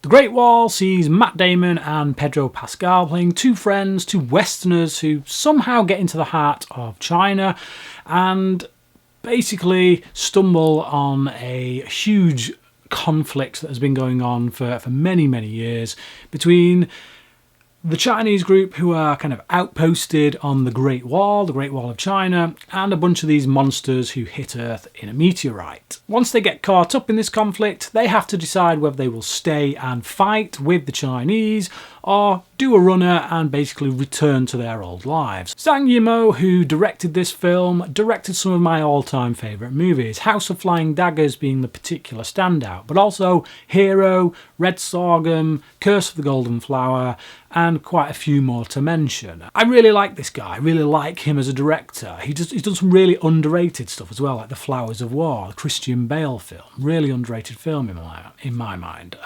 The Great Wall sees Matt Damon and Pedro Pascal playing two friends, two Westerners who somehow get into the heart of China and basically stumble on a huge conflict that has been going on for many, many years between the Chinese group who are kind of outposted on the Great Wall of China, and a bunch of these monsters who hit Earth in a meteorite. Once they get caught up in this conflict, they have to decide whether they will stay and fight with the Chinese or do a runner and basically return to their old lives. Zhang Yimou, who directed this film, directed some of my all-time favourite movies, House of Flying Daggers being the particular standout, but also Hero, Red Sorghum, Curse of the Golden Flower, and quite a few more to mention. I really like this guy, I really like him as a director. He's done some really underrated stuff as well, like The Flowers of War, the Christian Bale film. Really underrated film in my mind.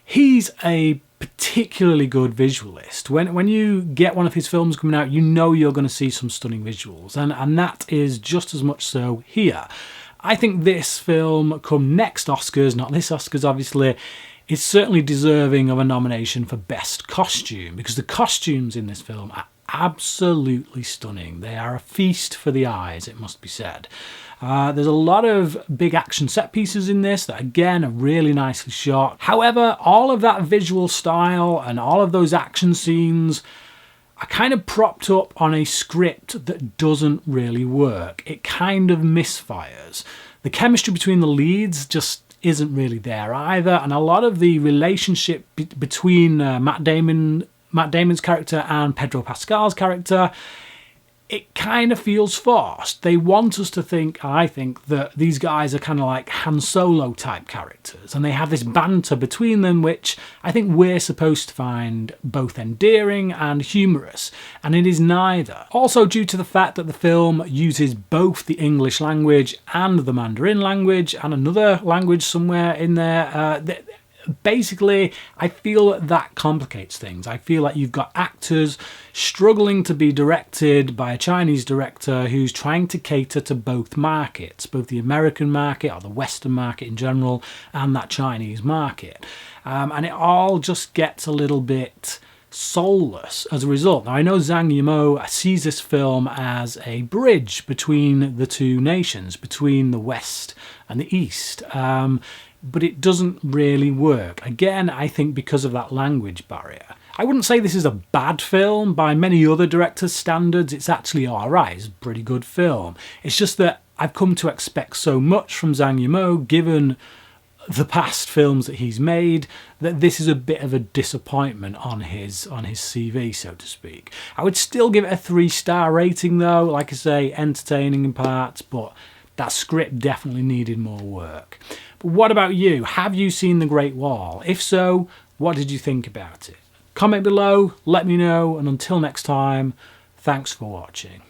He's a particularly good visualist. When you get one of his films coming out, you know you're going to see some stunning visuals, and that is just as much so here. I think this film, come next Oscars, not this Oscars obviously, is certainly deserving of a nomination for Best Costume, because the costumes in this film are absolutely stunning. They are a feast for the eyes, it must be said. There's a lot of big action set pieces in this that again are really nicely shot. However, all of that visual style and all of those action scenes are kind of propped up on a script that doesn't really work. It kind of misfires. The chemistry between the leads just isn't really there either, and a lot of the relationship between Matt Damon's character and Pedro Pascal's character, it kind of feels forced. They want us to think, I think, that these guys are kind of like Han Solo type characters, and they have this banter between them which I think we're supposed to find both endearing and humorous, and it is neither. Also due to the fact that the film uses both the English language and the Mandarin language and another language somewhere in there, basically, I feel that complicates things. I feel like you've got actors struggling to be directed by a Chinese director who's trying to cater to both markets, both the American market or the Western market in general and that Chinese market. And it all just gets a little bit soulless as a result. Now, I know Zhang Yimou sees this film as a bridge between the two nations, between the West and the East. But it doesn't really work. Again, I think because of that language barrier. I wouldn't say this is a bad film. By many other directors' standards, it's actually alright. It's a pretty good film. It's just that I've come to expect so much from Zhang Yimou, given the past films that he's made, that this is a bit of a disappointment on his CV, so to speak. I would still give it a 3-star rating though. Like I say, entertaining in parts, but that script definitely needed more work. But what about you? Have you seen The Great Wall? If so, what did you think about it? Comment below, let me know, and until next time, thanks for watching.